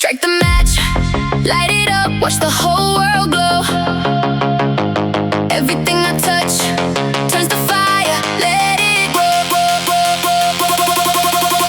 Strike the match, light it up, watch the whole world glow. Everything I touch turns to fire, let it grow.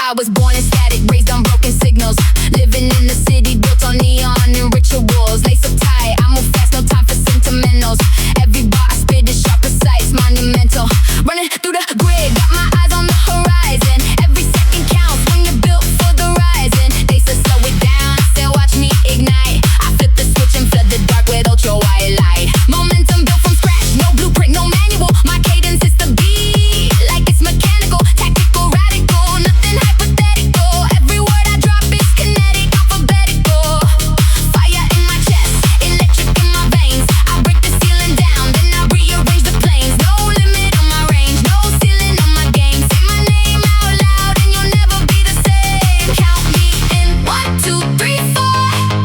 I was born in static, raised on broken signals. Living in the city, built on neon and rituals. Lace up tight, I move fast, no time for sentimentals. Every bar I spit is sharp, precise, monumental. Running through the grid, got my eyes on the horizon. Every second counts when you're built for the rising. They said slow it down, I said watch me ignite. I flip the switch and flood the dark with ultra white light. Momentum built from scratch, no blueprint, no manual. My cadence is the beat, like it's mechanical, tactical, radical, nothing hypothetical. Every word I drop is kinetic, alphabetical. Fire in my chest, electric in my veins. I break the ceiling down, then I rearrange the planes. No limit on my range, no ceiling on my game. Say my name out loud and you'll never be the same. Count me in, 1, 2, 3, 4.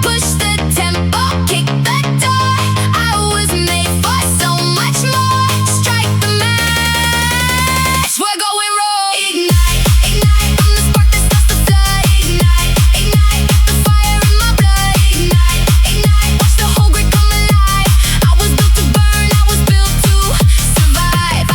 Push the tempo, kick the door. I was made for so much more. Strike the match, we're going raw. Ignite, ignite, I'm the spark that starts the flood. Ignite, ignite, got the fire in my blood. Ignite, ignite, watch the whole grid come alive. I was built to burn, I was built to survive.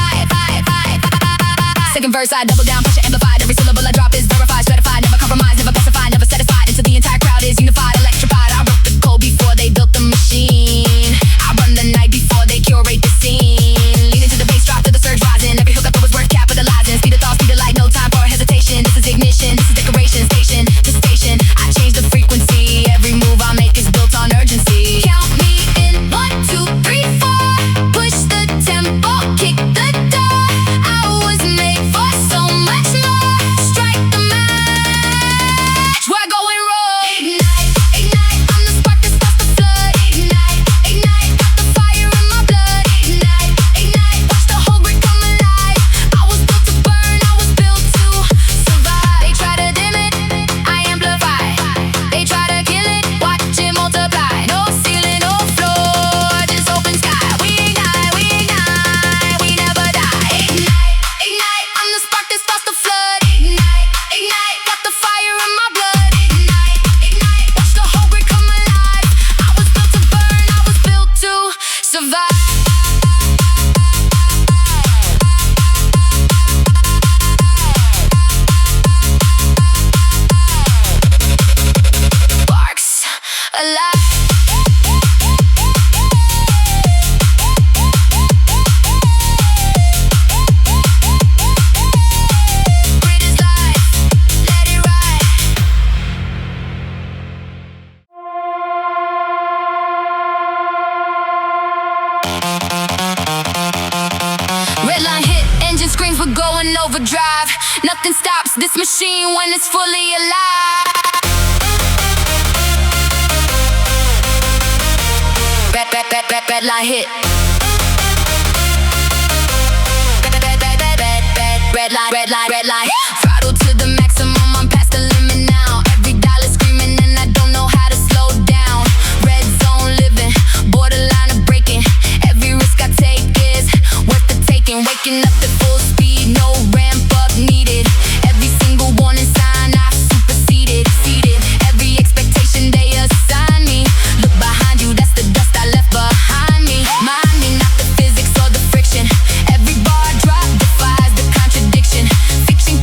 Second verse, I double down, pressure amplified. Every syllable I drop is verified, stratified, never compromised, never pacified, never satisfied. Until the entire crowd is unified, electrified. I wrote the code before they built the machine. I run the night before they curate the scene. Lean into the bass drop to the surge rising. Every hookup was worth capitalizing. Speed of thought, speed of light, no time for hesitation. This is ignition, this is decoration, station to station. I change the frequency, every move I make is built on urgency. Count me in, 1, 2, 3, 4. Push the tempo, kick the door. I was made for so much more. Strike the match, we're going raw. Ignite, ignite, I'm the spark that starts the flood. Ignite, ignite, got the fire in my blood. Ignite, ignite, watch the whole grid come alive. I was built to burn, I was built to survive. They try to dim it, I amplify. They try to kill it, watch it multiply. No ceiling, no floor, just open sky. We ignite, we ignite, we never die. Ignite, ignite, I'm the spark that starts the flood. Ignite, ignite, got the fire in my blood. Ignite, ignite, watch the whole grid come alive. I was built to burn, I was built to survive. Sparks alive. Grid is life, let it ride. Red line hit, engine screams, we're going overdrive. Nothing stops this machine when it's fully alive. Red line hit. Red line. Throttle to the maximum, I'm past the limit now. Every dollar screaming and I don't know how to slow down. Red zone living, borderline of breaking. Every risk I take is worth the taking. Waking up at full speed, no ramp up needed. Every single warning sign I've superseded, exceeded every expectation they assign me. Look behind you, that's the dust I left behind me. Mind me, not the physics or the friction. Every bar I drop defies the contradiction. Fiction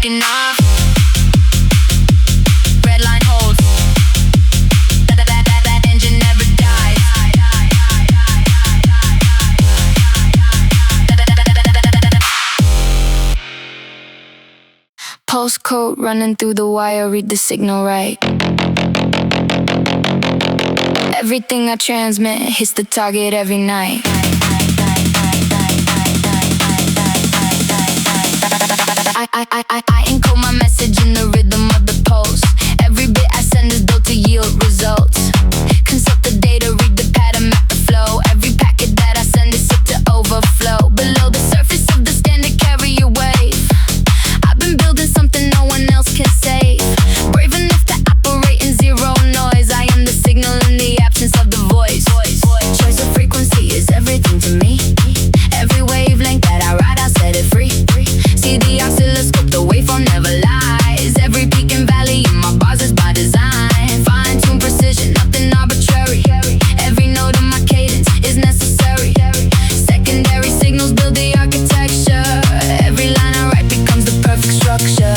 taking off. Red line holds. That engine never dies. Postcode running through the wire, read the signal right. Everything I transmit hits the target every night. I encode my message in the rhythm of the pulse. Every bit I send is built to yield results. Consult the data, read the pattern, map the flow. Every packet that I send is set to overflow. Below the surface of the standard carrier wave, I've been building something no one else can save. Brave enough to operate in zero noise. I am the signal in the absence of the voice. Choice of frequency is everything to me. Every wavelength that I ride, I set it free. See the oscilloscope, the waveform never lies. Every peak and valley in my bars is by design. Fine-tune precision, nothing arbitrary. Every note of my cadence is necessary. Secondary signals build the architecture. Every line I write becomes the perfect structure.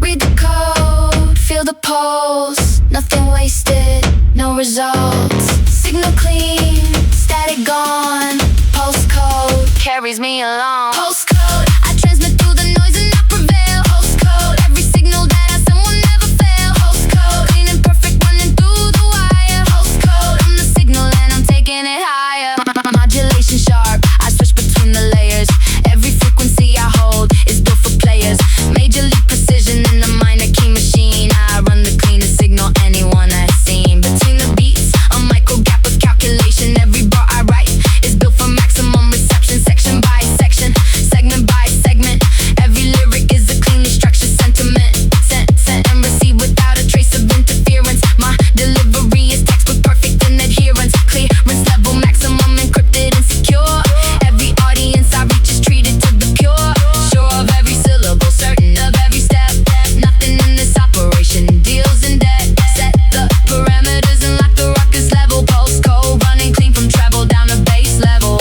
Read the code, feel the pulse. Nothing wasted, no results. Signal clean, static gone. Postcode carries me along. Postcode, I transmit through the noise and I prevail. Postcode, every signal that I send will never fail. Postcode, clean and perfect running through the wire. Postcode, I'm the signal and I'm taking it higher. Modulation sharp, I switch between the layers. Every frequency I hold is built for players. Major league precision in the minor key machine. I run the cleanest signal anyone has seen. Between the beats, a micro gap of calculation. Every bar I write is built for maximum reception. Section by section, segment by segment. Every lyric is a cleanly structured sentiment. Sent and received without a trace of interference. My delivery is textbook perfect in adherence. Clearance level maximum, encrypted and secure. Every audience I reach is treated to the pure. Sure of every syllable, certain of every step. Nothing in this operation deals in debt. Set the parameters and lock the ruckus level. Postcode running clean from treble down to bass level.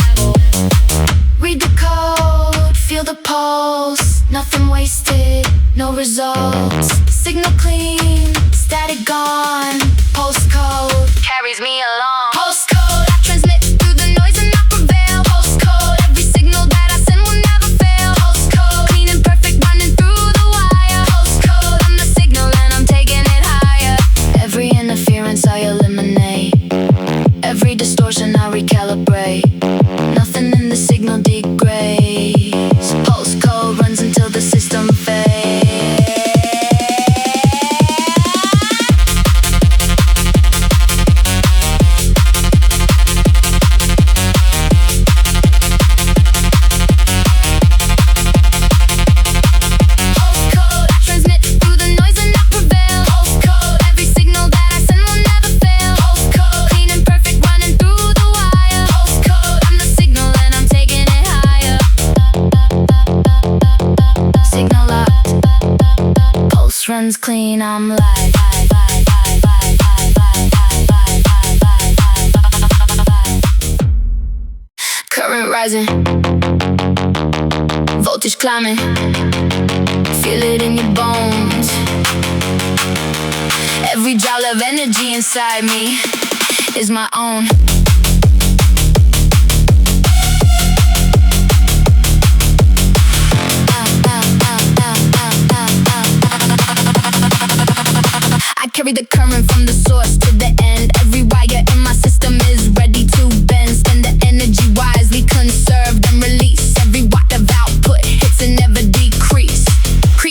Read the code, feel the pulse. Nothing wasted, no results. Signal clean, static gone. Postcode carries me along. Postcode, I transmit through the noise and I prevail. Postcode, every signal that I send will never fail. Postcode, clean and perfect running through the wire. Postcode, I'm the signal and I'm taking it higher. Every interference I eliminate. Every distortion I recalibrate. Nothing in the signal degrades. Postcode runs until the system fades. Postcode, I transmit through the noise and I prevail. Postcode, every signal that I send will never fail. Postcode, clean and perfect running through the wire. Postcode, I'm the signal and I'm taking it higher. Signal locked, pulse runs clean, I'm live. Current rising, voltage climbing. Feel it in your bones. Every joule of energy inside me is my own. I carry the current from the source to the end. Every wire in my system is ready to bend. Spend the energy wisely, conserved and release. Every watt of output hits and never decrease.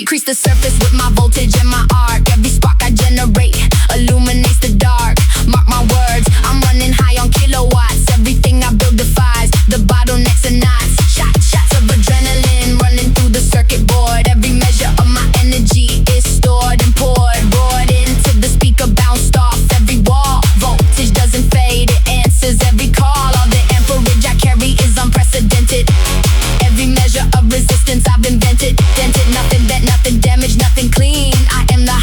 Crease the surface with my voltage and my arc. Every spark I generate illuminates the dark. Mark my words, I'm running high on kilowatts. Everything I build defies the bottlenecks and knots. Shots of adrenaline running through the circuit board. Every measure of my energy is stored and poured. Roared into the speaker, bounced off every wall. Voltage doesn't fade, it answers every call. All the amperage I carry is unprecedented. Every measure of resistance I've invented. Dented, nothing bent, nothing damaged, nothing clean. I am the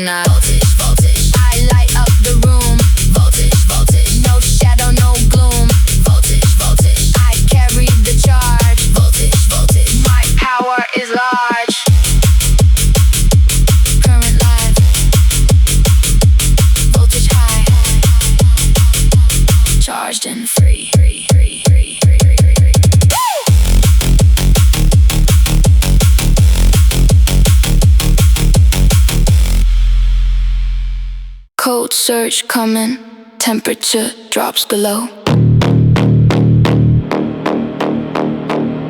I'm not voltage, voltage. I light up the room. Voltage, voltage. No shadow, no gloom. Voltage, voltage. I carry the charge. Voltage, voltage. My power is large. Current live. Voltage high. Charged and free. Cold surge coming, temperature drops below.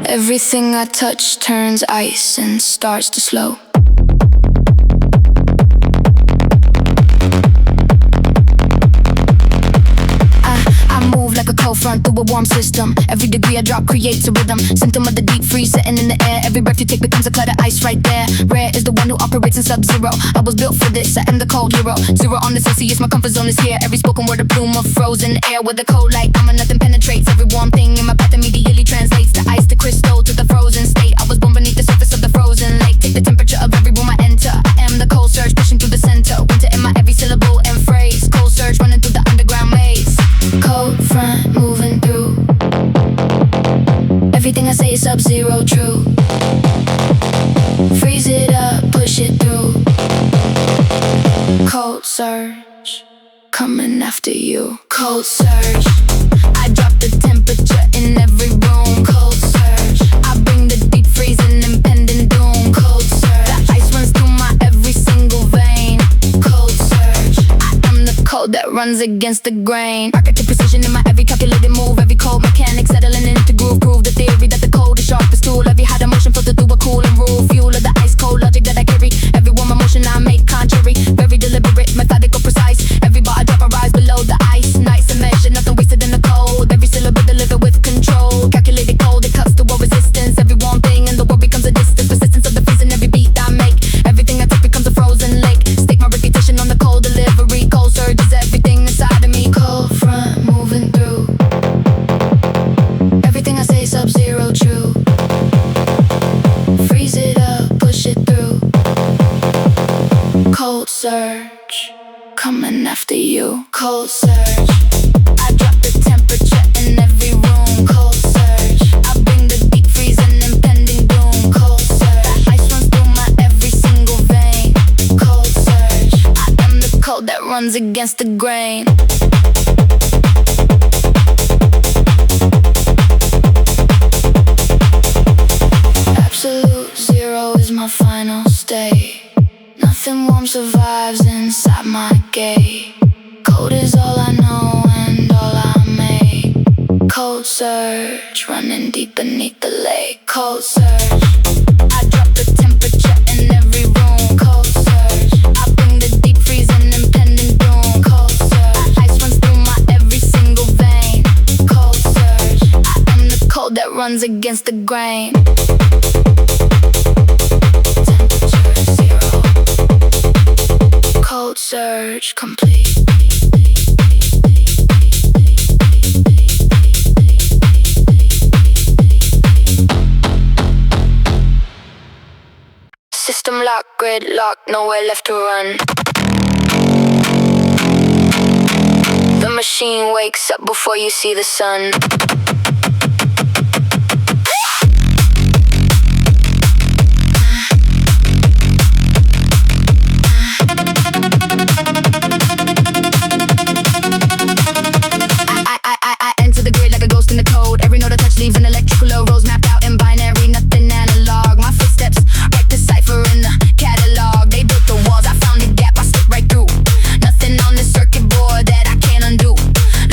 Everything I touch turns ice and starts to slow. I move like a cold front through a warm system. Every degree I drop creates a rhythm. Symptom of the deep freeze setting in the air. Every breath you take becomes a cloud of ice right there. Rare is the one who operates in sub-zero. I was built for this, I am the cold hero. Zero on the Celsius, my comfort zone is here. Every spoken word a plume of frozen air. With a cold light, I'm a nothing penetrates. Every warm thing in my path immediately translates the ice to crystal to the frozen state. I was born beneath the surface of the frozen lake. Take the temperature of every room I enter. I am the cold surge pushing through the center. Winter in my every syllable and phrase. Cold surge running through the underground maze. Cold front moving through. Everything I say is sub-zero true. Freeze it up, push it through. Cold surge coming after you. Cold surge, I drop the temperature in every room. Cold surge, I bring the deep freezing impending doom. Cold surge, the ice runs through my every single vein. Cold surge, I am the cold that runs against the grain. Architect precision in my every calculated move. Every cold mechanic settling into groove. Prove the theory that the cold is sharpest tool. Every hot emotion filtered through a cooling rule. Fuel of the ice cold logic that I carry. Every warm emotion I make contrary. Very deliberate, methodical, precise. Every bar I drop I rise below the ice. Nice and measured, nothing wasted in the cold. Every syllable delivered with control. Calculated cold, it cuts to a resistance. Every warm thing in the world becomes a distance. Persistence of the freezing, every beat I make. Everything I touch becomes a frozen lake. Stake my reputation on the cold delivery. Cold surge is everything inside of me. Cold front moving through. Everything I say is sub-zero true. Freeze it up, push it through. Cold surge coming after you. Cold surge, I drop the temperature in every room. Cold surge, I bring the deep freezing impending doom. Cold surge, ice runs through my every single vein. Cold surge, I am the cold that runs against the grain. Absolute zero is my final state. Nothing warm survives inside my gate. Cold is all I know and all I make. Cold surge running deep beneath the lake. Cold surge, I drop the temperature in every room. Cold surge, I bring the deep freezing impending doom. Cold surge, ice runs through my every single vein. Cold surge, I am the cold that runs against the grain. Cold surge complete. System lock, grid lock, nowhere left to run. The machine wakes up before you see the sun. I enter the grid like a ghost in the code. Every note I touch leaves an electrical low. Rows mapped out in binary, nothing analog. My footsteps write the cipher in the catalog. They built the walls, I found the gap, I slipped right through. Nothing on the circuit board that I can't undo.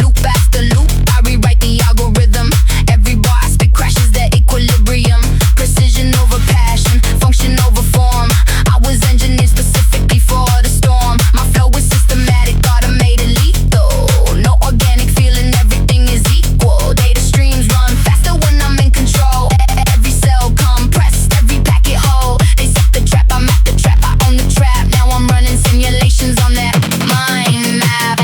Loop after loop, I rewrite the algorithm. Every bar I spit crashes the equilibrium. Precision over passion, function over form. I was engineered specifically for the storm. My flow is systematic, automated, lethal. No organic feeling, everything is equal. Data streams run faster when I'm in control. Every cell compressed, every packet whole. They set the trap, I'm at the trap, I own the trap. Now I'm running simulations on that mind map.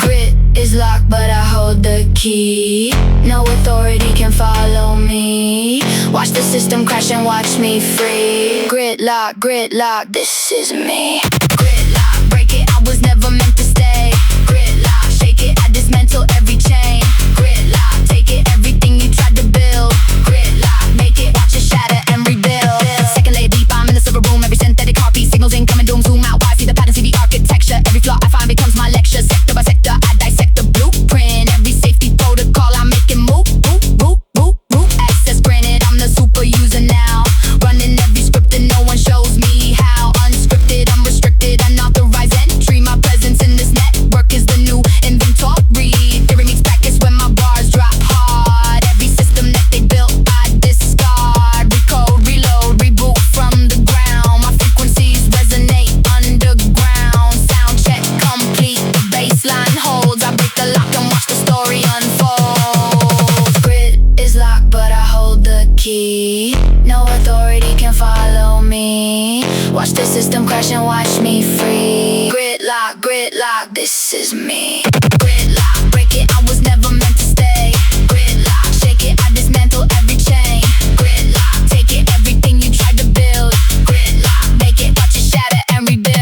Grid is locked, but I hold the key. No authority can follow me. Watch the system crash and watch me free. Gridlock, gridlock, this is me. Gridlock, break it, I was never meant to stay. Gridlock, shake it, I dismantle every chain. Gridlock, take it, everything you tried to build. Gridlock, make it, watch it shatter and rebuild. Second layer deep, I'm in the server room. Every synthetic heartbeat, signals incoming, doom, zoom out wide. See the pattern, see the architecture. Every flaw I find becomes my lecture. Sector by sector, I dissect the blueprint. Every safety protocol, I make it move, move, move, move, move. Access granted, I'm the super user now. Running every script and no one shows me how. Unscripted, unrestricted, unauthorized entry. My presence in this network is the new inventory. Theory meets practice when my bars drop hard. Every system that they built, I discard. Recode, reload, reboot from the ground. My frequencies resonate underground. Sound check complete, the baseline holds. I break the lock and watch the story unfold. Grid is locked, but I hold the key. No authority can follow me. Watch the system crash and watch me free. Gridlock, gridlock, this is me. Gridlock, break it, I was never meant to stay. Gridlock, shake it, I dismantle every chain. Gridlock, take it, everything you tried to build. Gridlock, make it, watch it shatter and rebuild.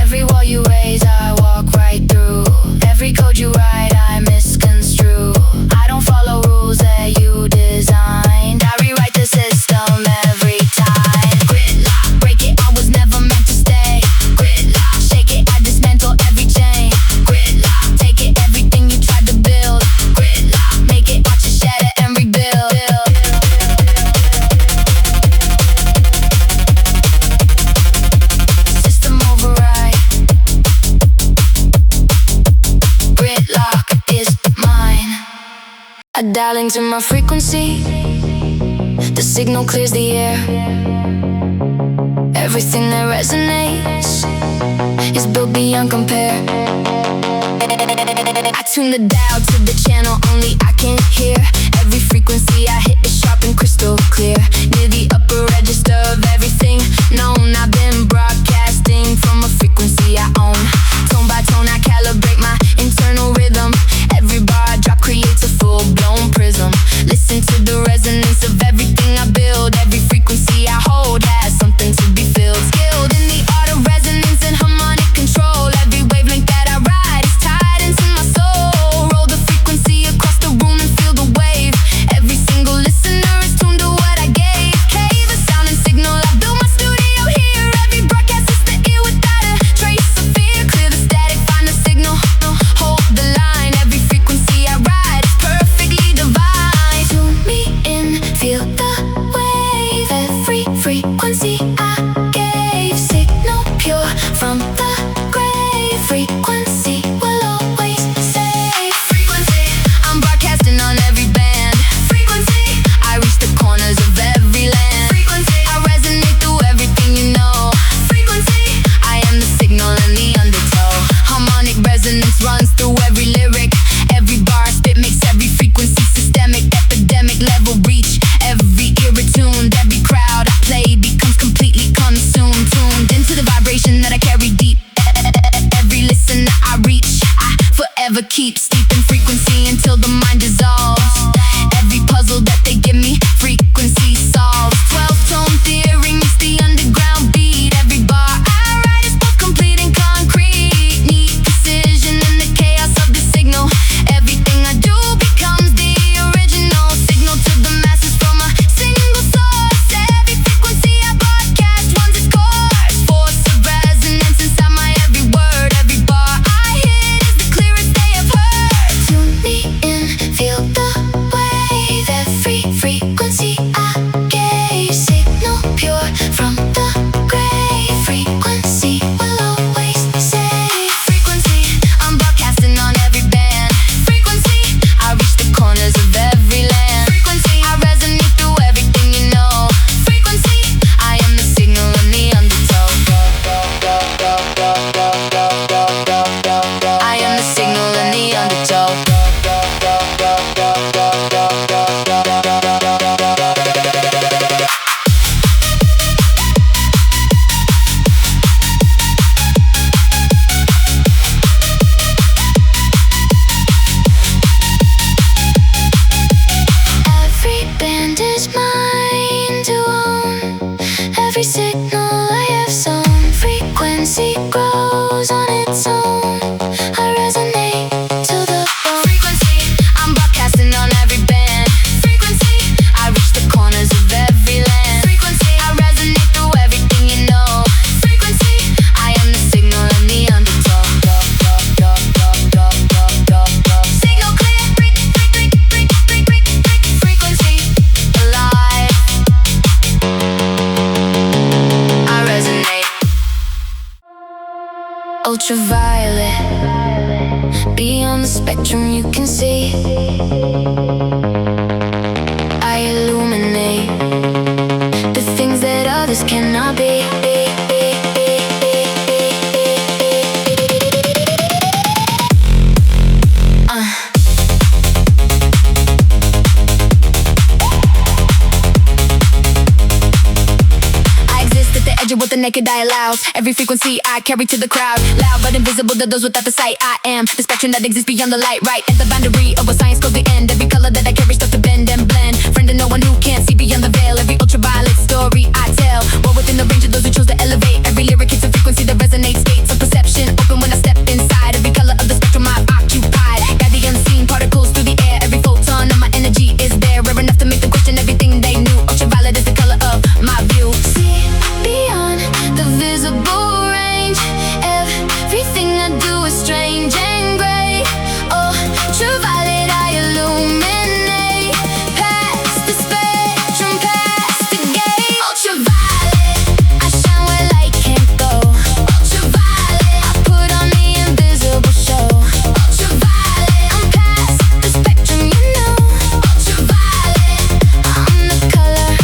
Every wall you raise, I walk right through. Every code you write, I misconstrue. I don't follow rules that you designed. I rewrite the system every time. Gridlock, break it, I was never meant to stay. Gridlock, shake it, I dismantle every chain. Gridlock, take it, everything you tried to build. Gridlock, make it, watch it shatter and rebuild. System override. Gridlock is mine. I dial into my frequency. The signal clears the air. Everything that resonates is built beyond compare. I tune the dial to the channel only I can hear. Every frequency I hit is sharp and crystal clear. Near the upper register of everything known. I've been broadcasting from a frequency I own. Tone by tone I calibrate my internal rhythm. Every bar I drop creates a full-blown prism. Listen to the resonance of everything I build. Every frequency I hold has something to be filled. Skilled in the art of resonance and harmonic control. Every wavelength that I ride is tied into my soul. Roll the frequency across the room and feel the wave. Every single listener is tuned to what I gave. Cave a sound and signal, I built my studio here. Every broadcast is the ear without a trace of fear. Clear the static, find the signal, hold the line. Every frequency I ride is perfectly divine. Tune me in, feel the wave. Every frequency I gave. Signal pure from the grave. Frequency will always save. Frequency, I'm broadcasting on every band. Frequency, I reach the corners of every land. Frequency, I resonate through everything you know. Frequency, I am the signal and the undertow. Harmonic resonance runs through every lyric. Every bar I spit makes every frequency systemic. Epidemic level reach, every ear attuned. Every crowd I play becomes completely consumed. Tuned into the vibration that I carry deep. Every listener I reach, I forever keep steep in frequency until the mind dissolves. Every puzzle that they give me, frequency solves. 12-tone theory meets the underground beat. Every bar I write is both complete and concrete. Neat precision in the chaos of the signal. Everything I do becomes the original. Signal to the masses from a single source. Every frequency I broadcast runs its course. Force of resonance inside my every word. Every bar I hit is the clearest they have heard. Tune me in, feel the on the spectrum you can see. I illuminate the things that others cannot be. What the naked eye allows. Every frequency I carry to the crowd. Loud but invisible to those without the sight. I am the spectrum that exists beyond the light. Right at the boundary of what science calls the end. Every color that I carry starts to bend and blend. Friend to no one who can't see beyond the veil. Every ultraviolet story I tell, well within the range of those who chose to elevate. Every lyric hits a frequency that resonates. States of perception open when I step inside. Every color of the spectrum I've occupied. Guide the unseen particles through the air. Every photon of my energy is there, rare enough to make them question everything they knew. Ultraviolet is the color of my view. See beyond the visible range. Everything I do is strange and gray. Ultraviolet, I illuminate. Past the spectrum, past the gate. Ultraviolet, I shine where light can't go. Ultraviolet, I put on the invisible show. Ultraviolet, I'm past the spectrum, you know. Ultraviolet, I'm the color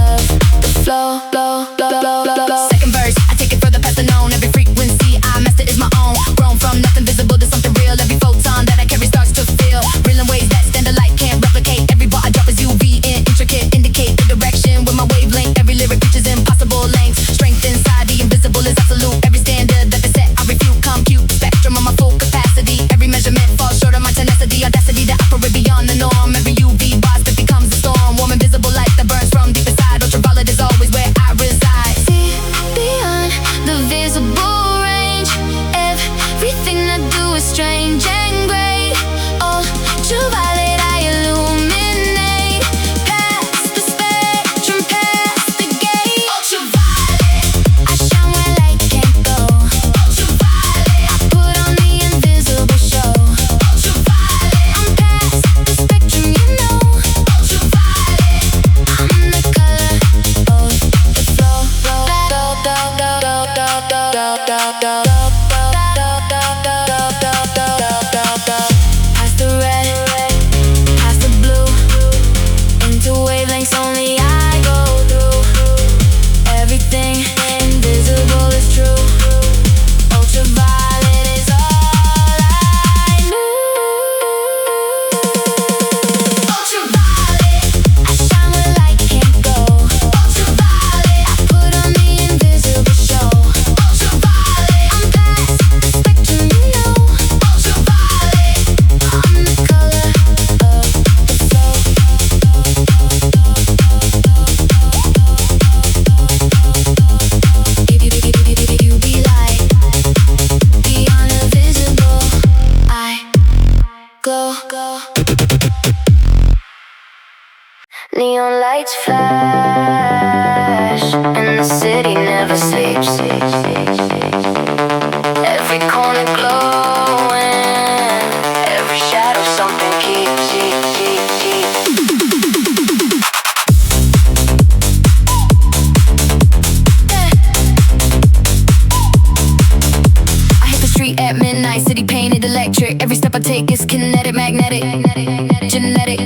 of the flow. Second verse, I take it further past the known. Every frequency I master is my own. Grown from nothing visible to something real. Every photon that I carry starts to feel real in ways that standard light can't replicate. Every bar I drop is UV in intricate. Indicate the direction with my wavelength. Every lyric reaches impossible lengths. Strength inside the invisible is absolute. Every standard that they set I refute. Compute the spectrum of my full capacity. Every measurement falls short of my tenacity. Audacity to operate beyond the norm. Every UV bar that becomes a storm. Warm invisible light that burns from deep inside. Ultraviolet is always where I reside. See beyond the visible range. Everything I do is strange and gray. Ultraviolet, I illuminate. Past the spectrum, past the gate. Ultraviolet, I shine where light can't go. Ultraviolet, I put on the invisible show. Ultraviolet, I'm past the spectrum, you know. Ultraviolet, I'm the color of the flow. Past the red, past the blue, into wavelengths only I go through. Everything invisible is true. Ultraviolet is all I knew. Ultraviolet, I shine where light can't go. Ultraviolet, I put on the invisible show. Ultraviolet, I'm past the spectrum, you know. Ultraviolet, I'm the color of the flow. You be light, beyond the visible. I glow. Neon lights flash, and the city never sleeps. Every corner glowing, every shadow something keeps. I hit the street at midnight, city painted electric. Every step I take is kinetic, magnetic, genetic.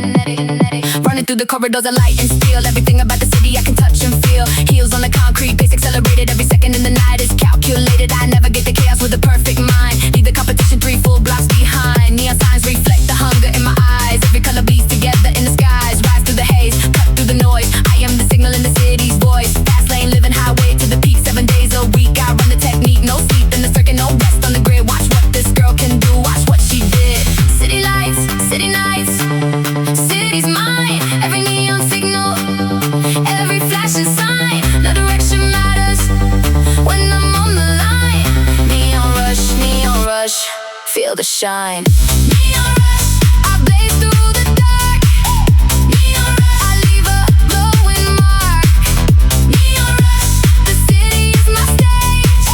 Running through the corridors of light and steel. Everything about the city I can touch and feel. Heels on the concrete, pace accelerated. Every second in the night is calculated. I navigate the chaos with a perfect mind. Lead the competition 3 full blocks behind. Neon signs reflect the hunger in my eyes. Every color bleeds together in the skies. Rise through the haze, cut through the noise. I am the signal in the city's voice. Fast lane, living highway to the peak. 7 days a week, I run the technique. No sleep in the circuit, no rest on the grid. Watch what this girl can do, watch what she did. City lights, city nights, city's mine. Every neon signal, every flashing sign. No direction matters when I'm on the line. Neon rush, feel the shine. Neon rush, I blaze through the dark. Neon rush, I leave a glowing mark. Neon rush, the city is my stage.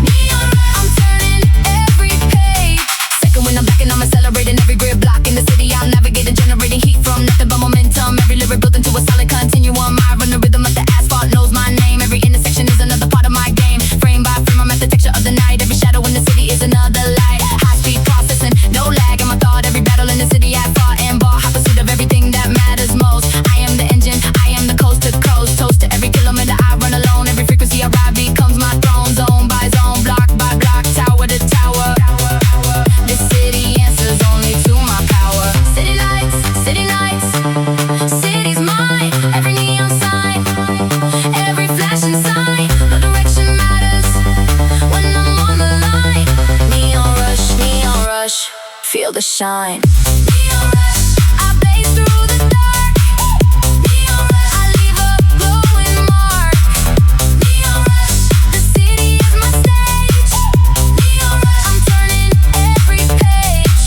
Neon rush, I'm turning every page. Second when I'm backing, I'm accelerating every grid block in the city. I'm navigating, generating heat from nothing but momentum. Every lyric built into a solid continuum. I run the rhythm of the asphalt, knows my name. Every intersection is another part of my game. Frame by frame, I'm at the texture of the night. Every shadow in the city is another light. High speed processing, no shine. Neon rush, I blaze through the dark. Neon rush, I leave a glowing mark. Neon rush, the city is my stage. Neon rush, I'm turning every page.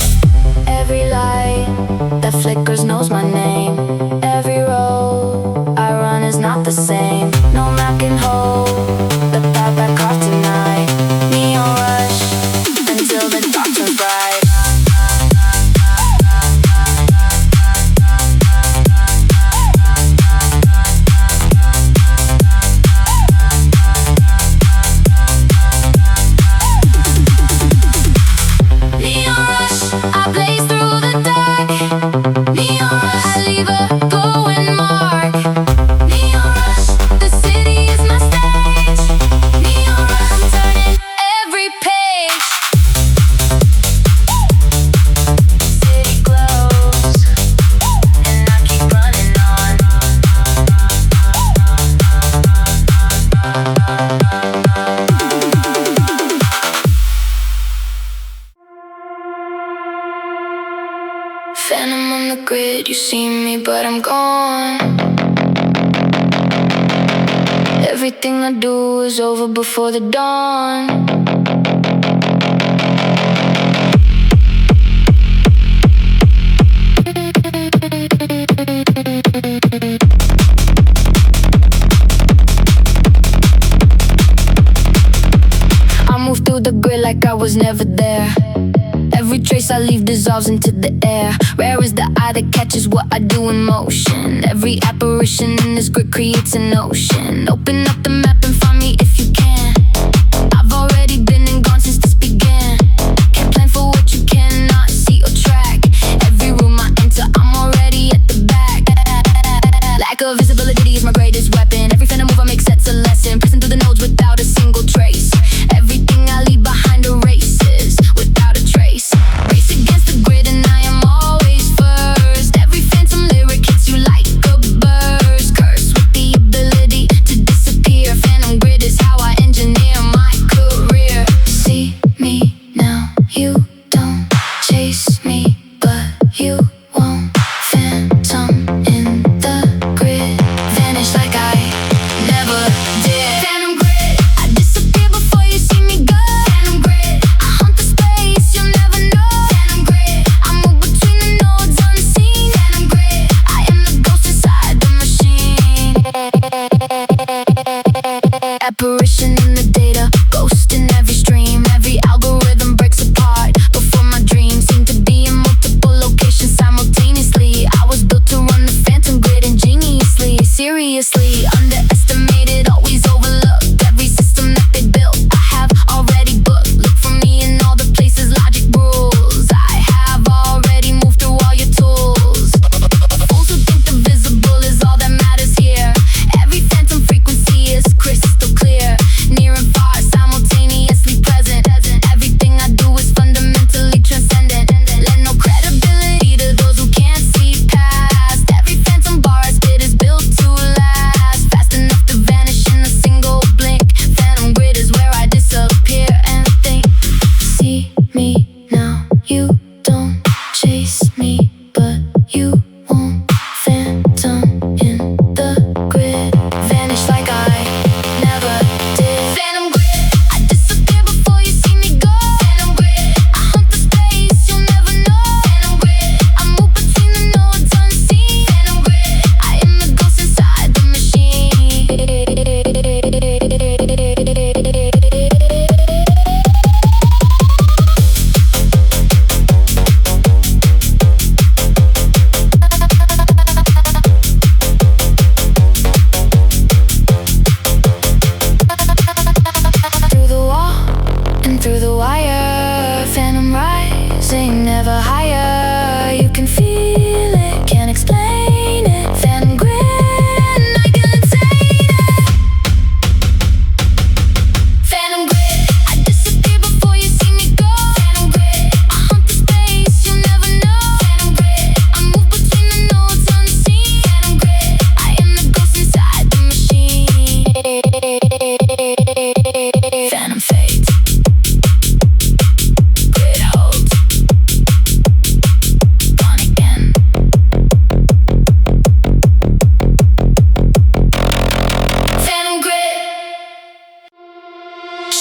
Every light that flickers knows my name. Every road I run is not the same. No map can hold the path I carved tonight. Neon rush until the dark turns bright. Neon rush, I blaze through the dark. Neon rush, I leave a glowing mark. Neon rush, the city is my stage. Neon rush, I'm turning every page. City glows, and I keep running on. Phantom on the grid, you see me, but I'm gone. Everything I do is over before the dawn. I move through the grid like I was never there. Every trace I leave dissolves into the air. Rare is the eye that catches what I do in motion. Every apparition in this grid creates an ocean. Open up the map and find me if you can. I've already been and gone since this began. Can't plan for what you cannot see or track. Every room I enter, I'm already at the back. Lack of visibility is my greatest weapon. Every phantom move I make sets a lesson. Pressing through the nodes without a single trace. Everything I leave behind erases without a trace. Race against the grid and I am always first. Every phantom lyric hits you like a burst. Cursed with the ability to disappear.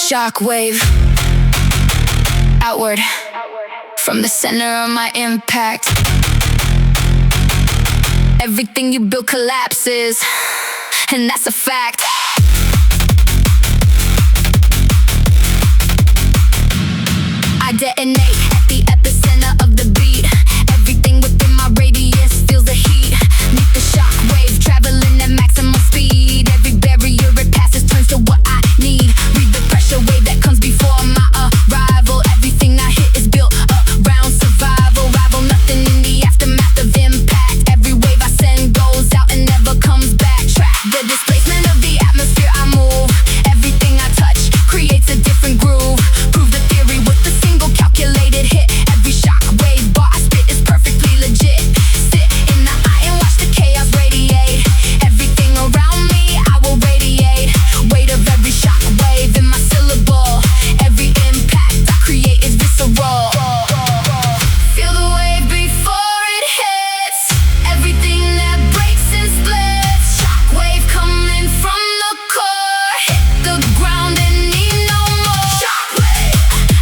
Shockwave outward from the center of my impact. Everything you build collapses, and that's a fact. I detonate at the epicenter of the beat. Everything within my radius feels the heat. Meet the shockwave, traveling at maximum speed. Every barrier it passes turns to what I need. Read the pressure wave that comes before my arrival. Everything I hit is built around survival. Rival nothing in the aftermath of impact. Every wave I send goes out and never comes back. Track the displacement of the atmosphere I move. Everything I touch creates a different groove. Prove the theory with a single calculated hit. Every shockwave bar I spit is perfectly legit. Sit in the eye and watch the chaos radiate. Everything around me I will radiate. Weight of every shockwave in my syllable. Every impact I create is visceral. Feel the wave before it hits. Everything that breaks and splits. Shockwave coming from the core. Hit the ground and need no more. Shockwave,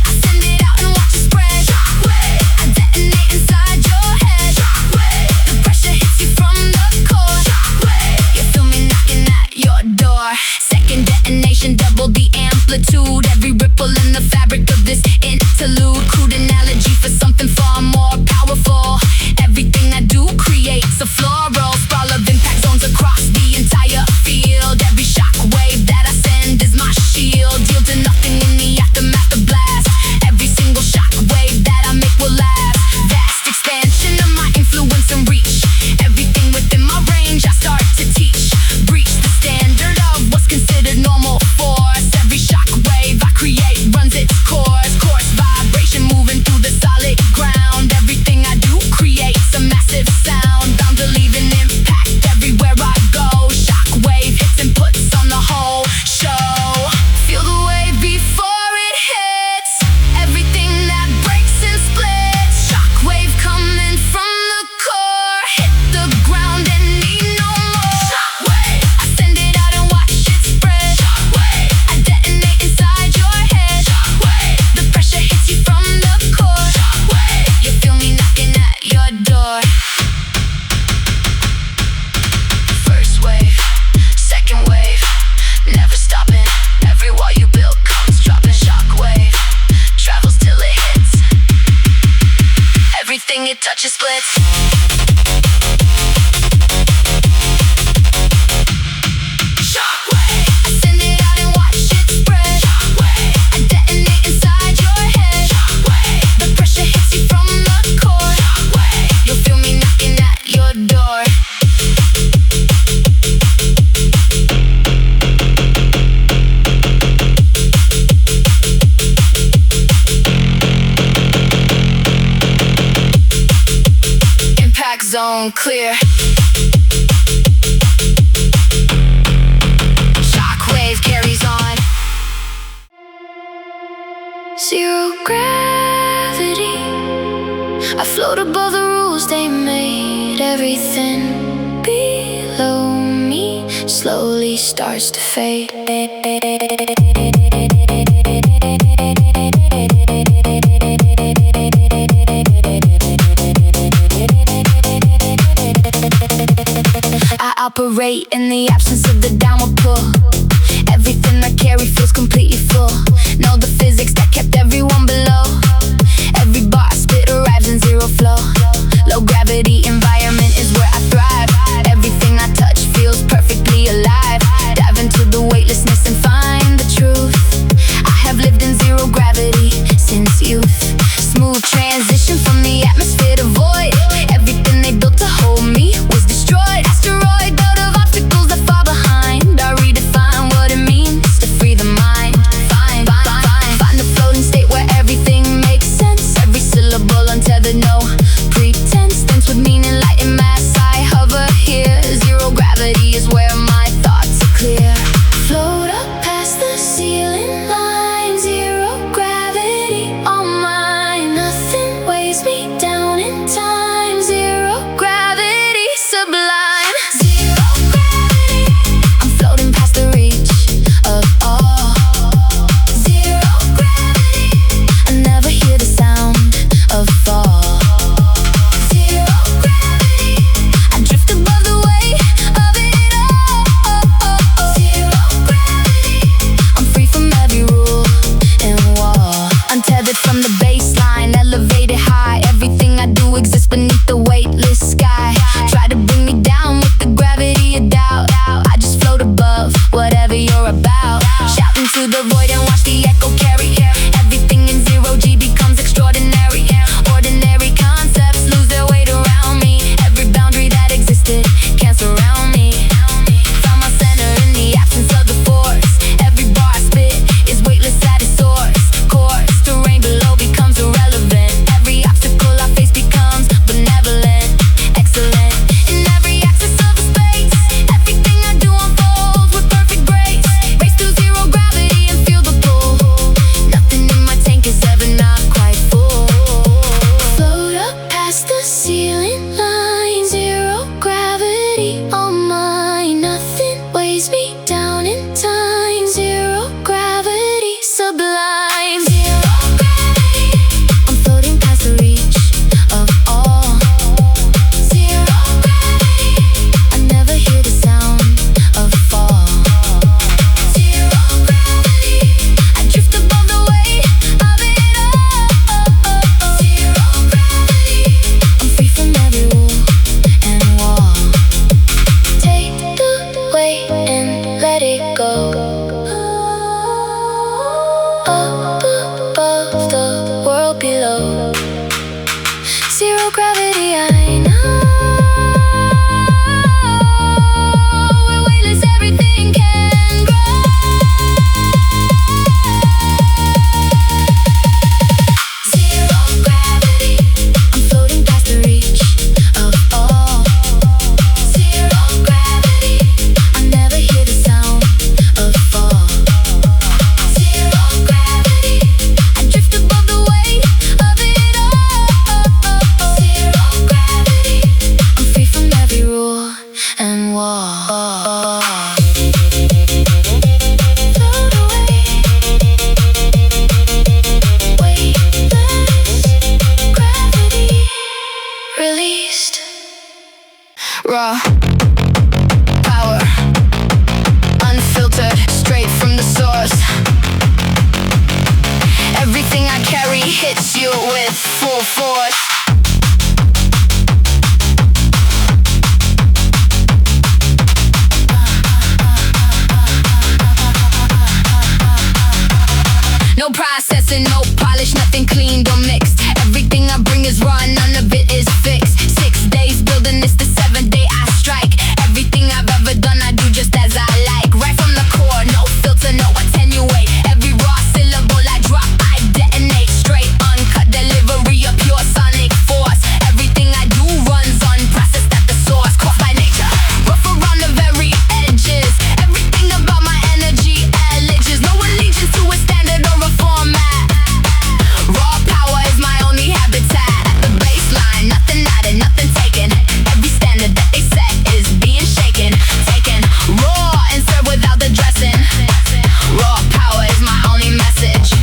I send it out and watch it spread. Shockwave, I detonate inside your head. Shockwave, the pressure hits you from the core. Shockwave, you feel me knocking at your door. Second detonation, double the amplitude. Every ripple in the fabric of this interlude. Crude analogy for something far more powerful. Everything I do creates a floral sprawl of impact zones across the entire field. Every shockwave that I send is my shield. Yield to nothing in the aftermath of blast. Every single shockwave that I make will last. Vast expansion of my influence and reach. Everything within my range I start to teach. Breach the standard of what's considered normal force. Every shockwave I create runs its course. Course vibration moving through the solid ground. Everything I do creates a massive sound. Bound to leave an impact everywhere I go. Shockwave hits and puts on the whole show. Feel the wave before it hits. Everything that breaks and splits. Shockwave coming from the core. Hit the ground and need no more. Shockwave, I send it out and watch it spread. Shockwave, I detonate inside your head. Shockwave, the pressure hits you from the core. Shockwave, you feel me knocking at your door. First wave, second wave, never stopping. Every wall you built comes dropping. Shockwave travels till it hits. Everything it touches splits. Shockwave, I send it out and watch it spread. Shockwave, I detonate inside your head. Shockwave, the pressure hits you from the core. Shockwave, you'll feel me knocking at your door. Impact zone clear. Shockwave carries on. Zero gravity. I float above the rules they made. Everything below me slowly starts to fade. I operate in the absence of the downward pull. Everything I carry feels completely full. Know the physics that kept everyone below. Every bar I spit arrives in zero flow. Low gravity environment is where I thrive. Everything I touch feels perfectly alive. Dive into the weightlessness and find the truth. I have lived in zero gravity since youth. Smooth transition from the atmosphere to void. Everything they built to hold me was destroyed. Asteroid belt of obstacles that fall behind. I redefine what it means to free the mind. Find the floating state where everything makes sense. Every syllable untethered, no ceiling line, zero gravity on mine. Nothing weighs me down in time. Zero gravity, sublime. Zero gravity, I'm floating past the reach of all. Zero gravity, I never hear the sound of fall. Zero gravity, I drift above the weight of it all. Zero gravity, I'm free from every rule and wall. Take the weight and let it go. Up above, the world below. Zero gravity, I know. Where weightless everything can grow. Zero gravity, I'm floating past the reach of all. Zero gravity, I never hear the sound of fall. Zero gravity, I drift above the weight of it all. Zero gravity, I'm free from every rule and wall. Float away, weightless gravity released. Raw power, unfiltered, straight from the source. Everything I carry hits you with full force. No processing, no polish, nothing cleaned or mixed. Everything I bring is raw, none of it is fixed. 6 days building this, the 7th day I strike. Everything I've ever done, I do just as I like. Right from the core, no filter, no attenuate. Every raw syllable I drop, I detonate. Straight, uncut delivery of pure sonic force. Everything I do runs unprocessed at the source. Caught by nature, rough around the very edges. Everything about my energy alleges no allegiance to a standard or a format. Raw power is my only habitat. At the baseline, nothing added, nothing taken. Every standard that they set is being shaken. Taken raw and served without the dressing. Raw power is my only message.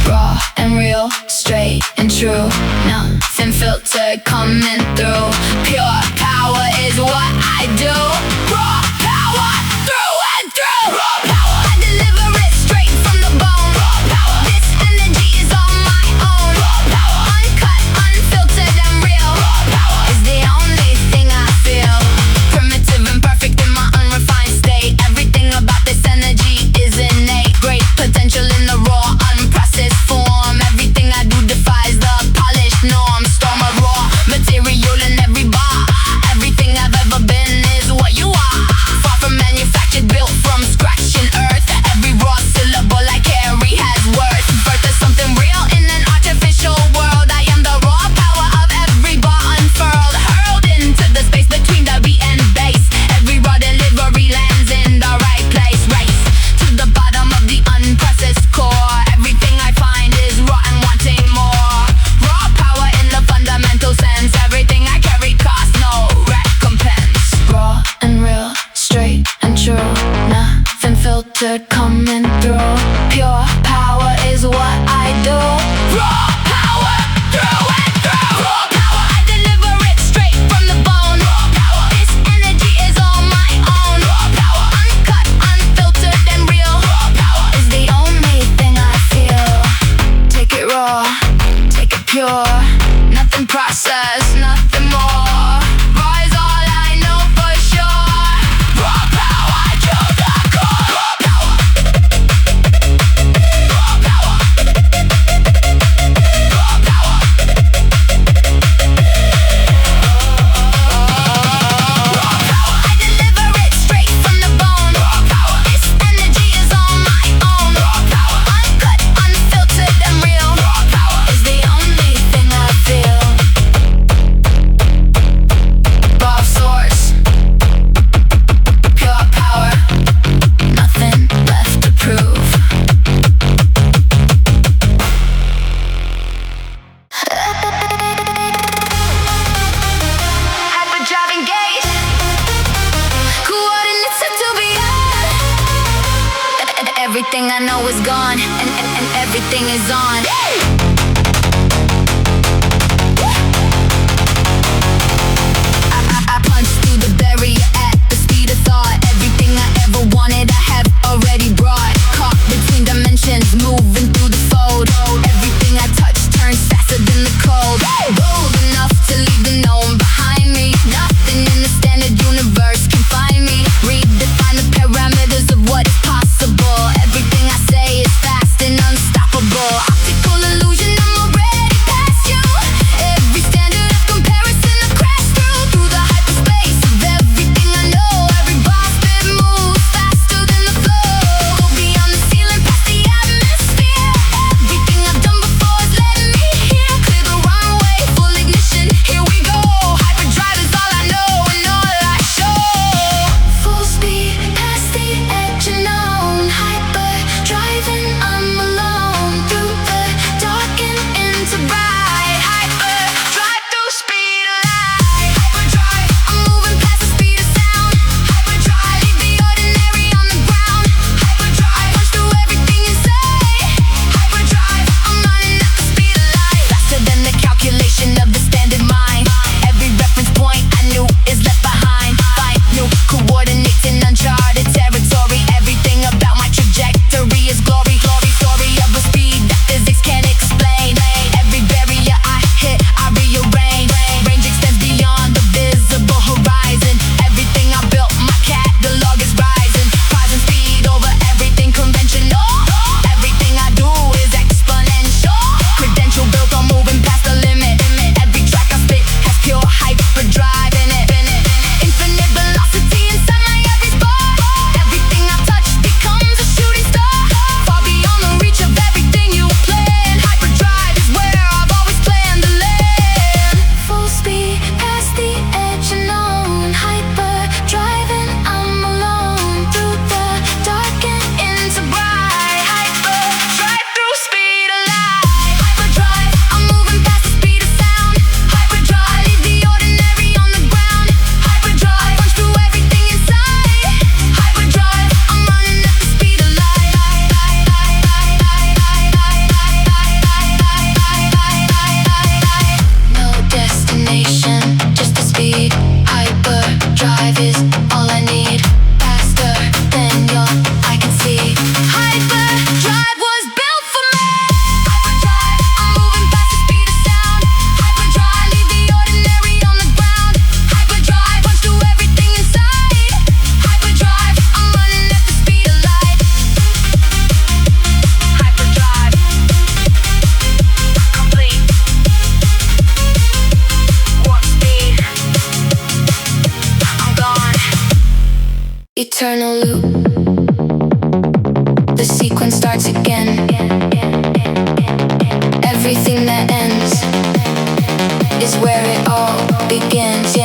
Raw and real, straight and true. Nothing filtered coming through. Pure power is what I do. Raw power through and through. Raw power, I deliver it straight from the bone. Raw power, this energy is all my own. Raw power, uncut, unfiltered and real. Raw power is the only thing I feel. Primitive and perfect in my unrefined state. Everything about this energy is innate. Great potential in the raw, unprocessed form. Everything I do defies the polished norm. Storm of raw material in every bar. Everything I've ever been everything I know is gone, and everything is on. I punch through the barrier at the speed of thought. Everything I ever wanted I have already brought. Caught between dimensions, moving through the fold. Everything I touch turns faster than the cold. Bold enough to leave the known behind me. Nothing in the standard universe can find me. Redefine the parameters of what is possible. Everything I say is fast and unstoppable. Optical illusion, I'm already past you. Every standard of comparison I crash through the hyperspace of everything I know. Every boss bit moves faster than the flow. Go beyond the ceiling, past the atmosphere. Everything I've done before is letting me hear. Clear the runway, full ignition, here we go. Hyperdrive is all I know and all I show. Full speed, past the edge unknown. Hyperdriving, I'm alone. Through the dark and into bright. Hyperdrive through speed of light. Hyperdrive, I'm moving past the speed of sound. Hyperdrive, leave the ordinary on the ground. Hyperdrive, punch through everything inside. Hyperdrive, I'm running at the speed of light. Faster than the calculation of the standard mind. Every reference point I knew is left behind. Find new coordinates in uncharted territory. Everything about my trajectory is glory. Story of a speed that physics can't explain. Every barrier I hit, I rearrange. Range extends beyond the visible horizon. Everything I built, my catalog is rising. Prizing speed over everything conventional. Everything I do is exponential. Credential built on moving past the limit. Every track I spit has pure hyperdrive in it. Infinite velocity inside my every spot. Everything I touch becomes a shooting star. Far beyond the reach of everything you planned. Hyperdrive is where I've always planned to land. Full speed, past the edge unknown. Hyperdriving, I'm alone. Through the dark and into bright. Hyperdrive through speed of light. Hyperdrive, I'm moving past the speed of sound. Hyperdrive, leave the ordinary on the ground. Hyperdrive, punch through everything inside. Hyperdrive, I'm running at the speed of light. No destination, just the speed. Hyperdrive is all I need. Faster than your I can see. Hyperdrive was built for me. Hyperdrive, I'm moving past the speed of sound. Hyperdrive, leave the ordinary on the ground. Hyperdrive, punch through everything inside. Hyperdrive, I'm running at the speed of light. Hyperdrive, complete. Warp speed, I'm gone. Eternal loop. The sequence starts again. Everything that ends is where it all begins.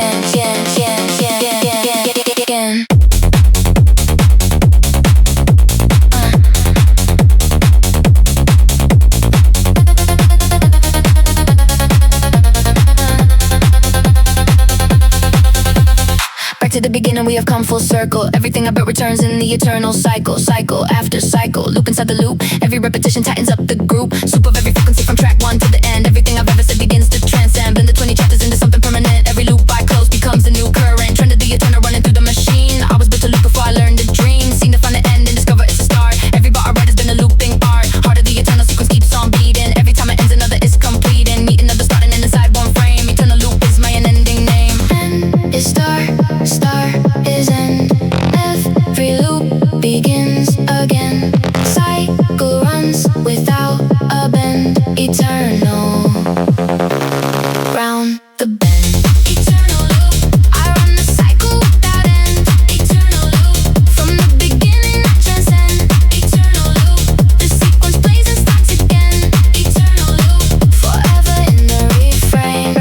Back to the beginning, we have come full circle. Everything I built returns in the eternal cycle. Cycle after cycle, loop inside the loop. Every repetition tightens up the group. Soup of every frequency from track one to the end. Everything I've ever said begins to transcend. Blend the 20 chapters into something permanent. Every loop I close becomes a new current. Trend of the eternal running through the machine. I was built to loop before I learned to dream. Seen to find the end and discover it's a start. Every bar I write has been a looping art. Heart of the eternal sequence keeps on beating. Every time it ends, another is completing. Meet another starting in inside one frame. Eternal loop is my unending name. End is start, start is end. Every loop begins again. Cycle runs without a bend. Eternal, round the bend. Eternal loop, I run the cycle without end. Eternal loop, from the beginning I transcend. Eternal loop, the sequence plays and starts again. Eternal loop, forever in the refrain.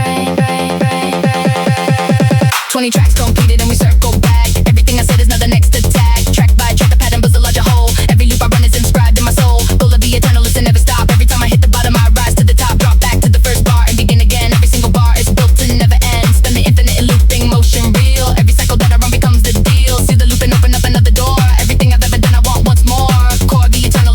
20 tracks completed and we circle back. Everything I said is now the next attack. Track by track, the pattern builds a larger whole. Every loop I run is inscribed in my soul. Goal of the eternal is to never stop. Every time I hit the bottom, I rise to the top. Drop back to the first bar and begin again. Every single bar is built to never end. Spend the infinite in looping motion real. Every cycle that I run becomes the deal. See the loop and open up another door. Everything I've ever done, I want once more. Core of the eternal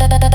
da da da